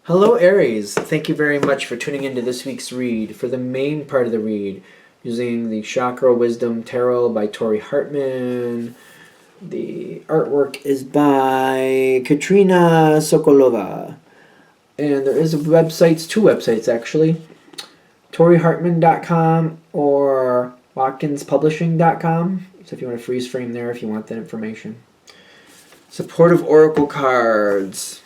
Hello, Aries. Thank you very much for tuning into this week's read. For the main part of the read, using the Chakra Wisdom Tarot by Tori Hartman. The artwork is by Katrina Sokolova. And there is two websites actually. ToriHartman.com or WatkinsPublishing.com. So if you want to freeze frame there, if you want that information. Supportive Oracle cards.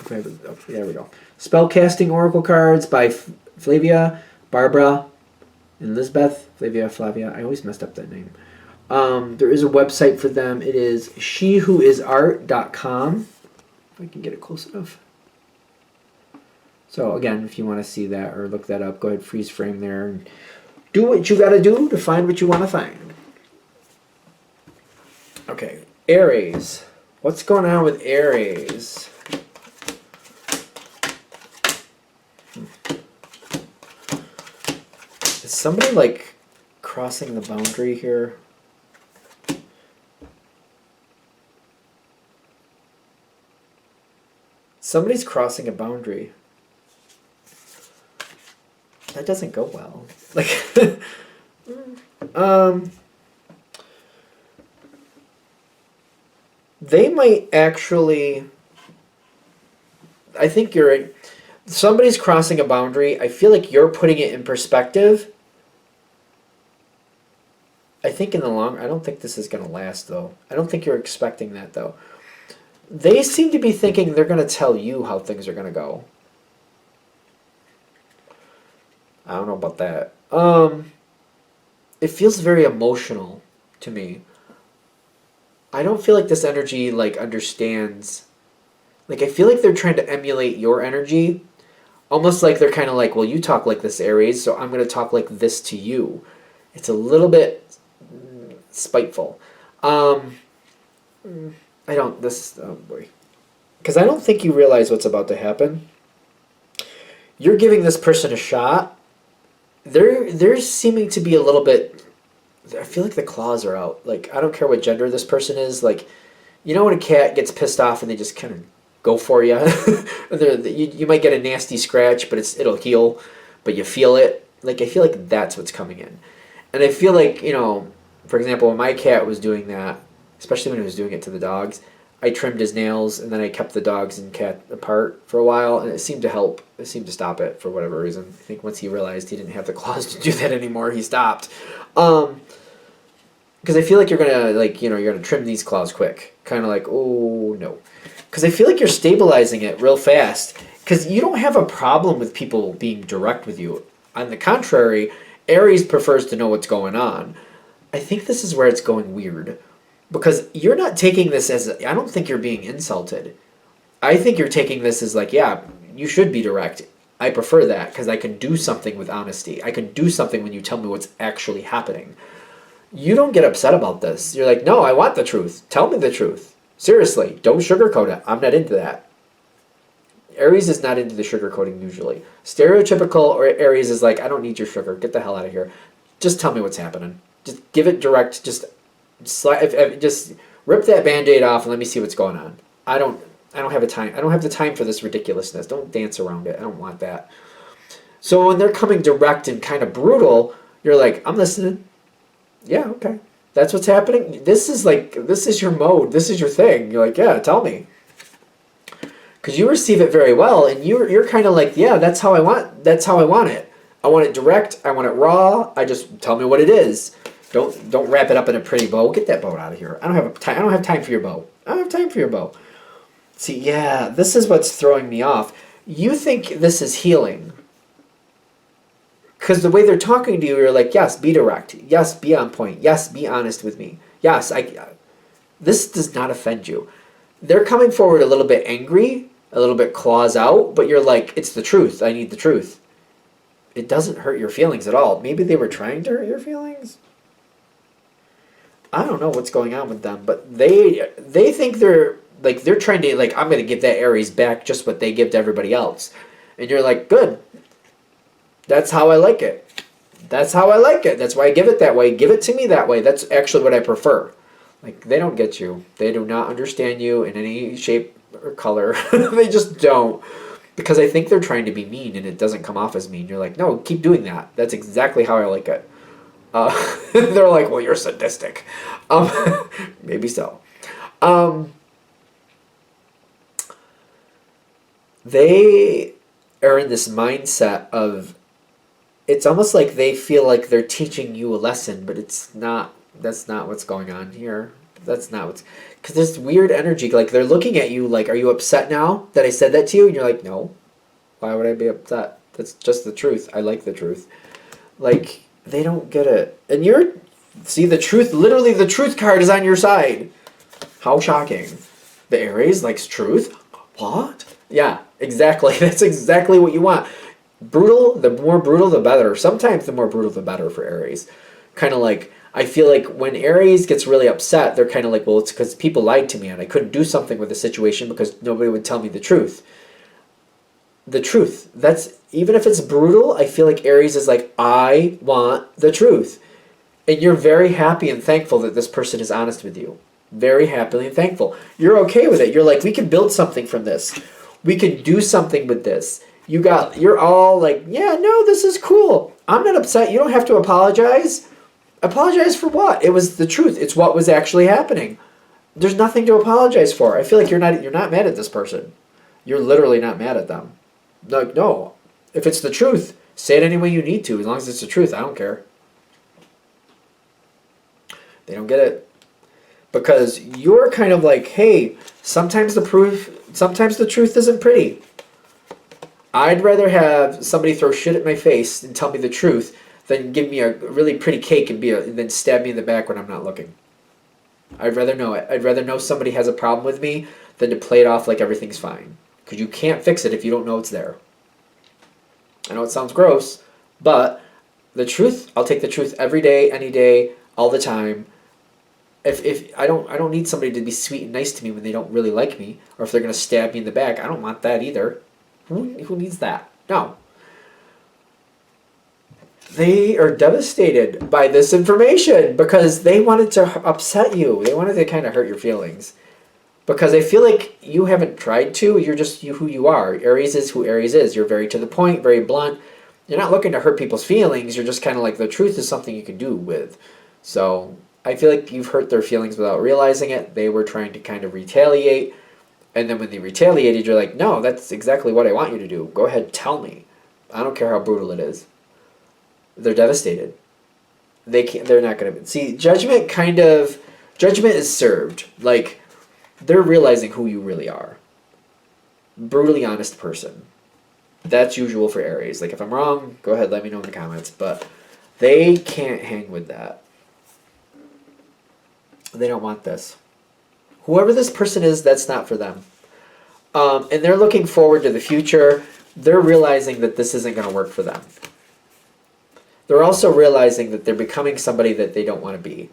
There we go. Spellcasting Oracle cards by Flavia, Barbara, and Lisbeth. Flavia. I always messed up that name. There is a website for them. It is shewhoisart.com. If I can get it close enough. So again, if you want to see that or look that up, go ahead, freeze frame there, and do what you got to do to find what you want to find. Okay, Aries. What's going on with Aries? Is somebody like crossing the boundary here? Somebody's crossing a boundary. That doesn't go well. Like, they might actually. I think you're right. Somebody's crossing a boundary. I feel like you're putting it in perspective. I think in the long. I don't think this is going to last though. I don't think you're expecting that though. They seem to be thinking they're going to tell you how things are going to go. I don't know about that. It feels very emotional to me. I don't feel like this energy like understands. Like I feel like they're trying to emulate your energy. Almost like they're kind of like, well, you talk like this, Aries, so I'm going to talk like this to you. It's a little bit spiteful. I don't, this, oh boy. Because I don't think you realize what's about to happen. You're giving this person a shot. They're seeming to be a little bit, I feel like the claws are out. Like, I don't care what gender this person is. Like, you know when a cat gets pissed off and they just kind of go for you? You might get a nasty scratch, but it'll heal, but you feel it. Like, I feel like that's what's coming in. And I feel like, you know, for example, when my cat was doing that, especially when he was doing it to the dogs, I trimmed his nails, and then I kept the dogs and cat apart for a while, and it seemed to help. It seemed to stop it for whatever reason. I think once he realized he didn't have the claws to do that anymore, he stopped. Because I feel like you're gonna trim these claws quick. Kind of like, oh no. Because I feel like you're stabilizing it real fast. Because you don't have a problem with people being direct with you. On the contrary, Aries prefers to know what's going on. I think this is where it's going weird. Because you're not taking this as, I don't think you're being insulted. I think you're taking this as like, yeah, you should be direct. I prefer that because I can do something with honesty. I can do something when you tell me what's actually happening. You don't get upset about this. You're like, no, I want the truth. Tell me the truth. Seriously, don't sugarcoat it. I'm not into that. Aries is not into the sugarcoating usually. Stereotypical or Aries is like, I don't need your sugar. Get the hell out of here. Just tell me what's happening. Just give it direct. Just rip that Band-Aid off and let me see what's going on. I don't have time. I don't have the time for this ridiculousness. Don't dance around it. I don't want that. So when they're coming direct and kind of brutal, you're like, I'm listening. Yeah, okay. That's what's happening. This is your mode. This is your thing. You're like, yeah, tell me. Because you receive it very well, and you're kind of like, yeah, that's how I want it. I want it direct. I want it raw. I just tell me what it is. Don't wrap it up in a pretty bow. Get that bow out of here. I don't have time for your bow. I don't have time for your bow. See, yeah, this is what's throwing me off. You think this is healing. Because the way they're talking to you, you're like, yes, be direct. Yes, be on point. Yes, be honest with me. Yes, this does not offend you. They're coming forward a little bit angry, a little bit claws out, but you're like, it's the truth. I need the truth. It doesn't hurt your feelings at all. Maybe they were trying to hurt your feelings. I don't know what's going on with them, but they think they're trying to, like, I'm going to give that Aries back just what they give to everybody else. And you're like, good. That's how I like it. That's how I like it. That's why I give it that way. Give it to me that way. That's actually what I prefer. Like, they don't get you. They do not understand you in any shape, or color. They just don't. Because I think they're trying to be mean and it doesn't come off as mean. You're like, no, keep doing that. That's exactly how I like it. They're like, well, you're sadistic. Um, maybe so. Um, they are in this mindset of, it's almost like they feel like they're teaching you a lesson, but it's not, that's not what's going on here. That's not what's, because there's weird energy. Like they're looking at you like, are you upset now that I said that to you? And you're like, no. Why would I be upset? That's just the truth. I like the truth. Like, they don't get it. And see, the truth, literally the truth card is on your side. How shocking. The Aries likes truth? What? Yeah, exactly. That's exactly what you want. Brutal, the more brutal, the better. Sometimes the more brutal, the better for Aries. Kind of like, I feel like when Aries gets really upset, they're kind of like, well, it's because people lied to me and I couldn't do something with the situation because nobody would tell me the truth. The truth. That's, even if it's brutal, I feel like Aries is like, I want the truth. And you're very happy and thankful that this person is honest with you. Very happily and thankful. You're okay with it. You're like, we can build something from this. We can do something with this. You're all like, yeah, no, this is cool. I'm not upset. You don't have to apologize. Apologize for what? It was the truth. It's what was actually happening. There's nothing to apologize for. I feel like you're not mad at this person. You're literally not mad at them. Like, no. If it's the truth, say it any way you need to. As long as it's the truth, I don't care. They don't get it. Because you're kind of like, hey, sometimes the truth isn't pretty. I'd rather have somebody throw shit at my face and tell me the truth than give me a really pretty cake and then stab me in the back when I'm not looking. I'd rather know it. I'd rather know somebody has a problem with me than to play it off like everything's fine. Because you can't fix it if you don't know it's there. I know it sounds gross, but the truth, I'll take the truth every day, any day, all the time. If I don't need somebody to be sweet and nice to me when they don't really like me, or if they're gonna stab me in the back. I don't want that either. Who needs that? No. They are devastated by this information because they wanted to upset you. They wanted to kind of hurt your feelings. Because I feel like you haven't tried to. You're just who you are. Aries is who Aries is. You're very to the point, very blunt. You're not looking to hurt people's feelings. You're just kind of like, the truth is something you can do with. So I feel like you've hurt their feelings without realizing it. They were trying to kind of retaliate. And then when they retaliated, you're like, no, that's exactly what I want you to do. Go ahead, tell me. I don't care how brutal it is. They're devastated. They're not going to... See, judgment is served. Like, they're realizing who you really are. Brutally honest person. That's usual for Aries. Like, if I'm wrong, go ahead, let me know in the comments. But they can't hang with that. They don't want this. Whoever this person is, that's not for them. And they're looking forward to the future. They're realizing that this isn't going to work for them. They're also realizing that they're becoming somebody that they don't want to be.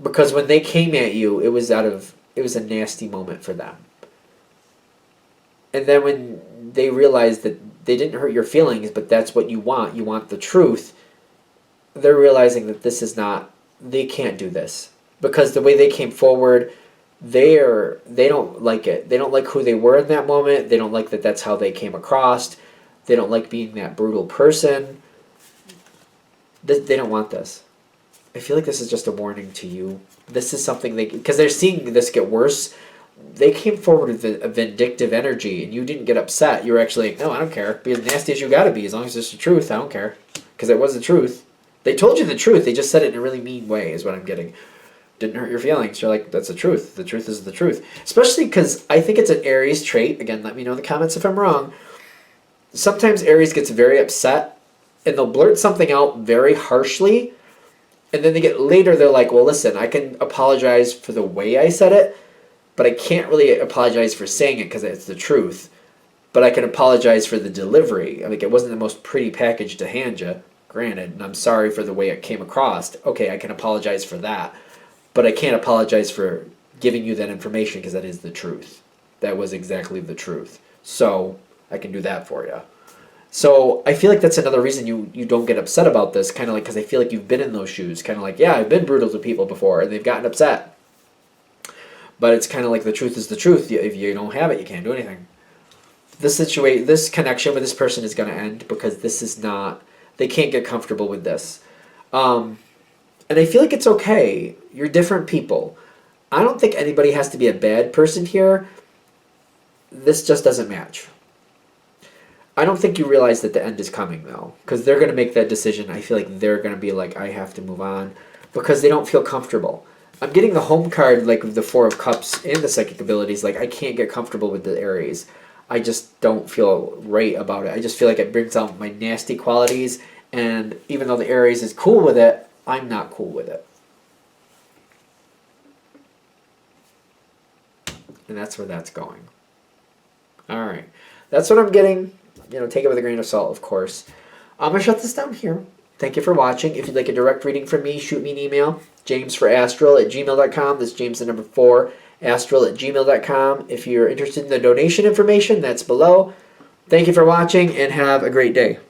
Because when they came at you, it was a nasty moment for them. And then when they realized that they didn't hurt your feelings, but that's what you want the truth, they're realizing that this is not, they can't do this. Because the way they came forward, they don't like it. They don't like who they were in that moment. They don't like that that's how they came across. They don't like being that brutal person. They don't want this. I feel like this is just a warning to you. This is something because they're seeing this get worse. They came forward with a vindictive energy, and you didn't get upset. You were actually like, no, I don't care. Be as nasty as you gotta be, as long as it's the truth. I don't care. Because it was the truth. They told you the truth. They just said it in a really mean way, is what I'm getting. Didn't hurt your feelings. You're like, that's the truth. The truth is the truth. Especially because I think it's an Aries trait. Again, let me know in the comments if I'm wrong. Sometimes Aries gets very upset, and they'll blurt something out very harshly, and then later they're like, well, listen, I can apologize for the way I said it, but I can't really apologize for saying it because it's the truth. But I can apologize for the delivery. Like, it wasn't the most pretty package to hand you, granted, and I'm sorry for the way it came across. Okay, I can apologize for that. But I can't apologize for giving you that information because that is the truth. That was exactly the truth. So I can do that for you. So I feel like that's another reason you don't get upset about this, kind of like because I feel like you've been in those shoes. Kind of like, yeah, I've been brutal to people before, and they've gotten upset. But it's kind of like the truth is the truth. If you don't have it, you can't do anything. This connection with this person is going to end because this is not, they can't get comfortable with this. And I feel like it's okay. You're different people. I don't think anybody has to be a bad person here. This just doesn't match. I don't think you realize that the end is coming, though, because they're going to make that decision. I feel like they're going to be like, I have to move on, because they don't feel comfortable. I'm getting the home card, like, with the Four of Cups and the psychic abilities. Like, I can't get comfortable with the Aries. I just don't feel right about it. I just feel like it brings out my nasty qualities, and even though the Aries is cool with it, I'm not cool with it. And that's where that's going. All right. That's what I'm getting. Take it with a grain of salt, of course. I'm going to shut this down here. Thank you for watching. If you'd like a direct reading from me, shoot me an email. jamesforastral@gmail.com. That's James the number 4, astral@gmail.com. If you're interested in the donation information, that's below. Thank you for watching, and have a great day.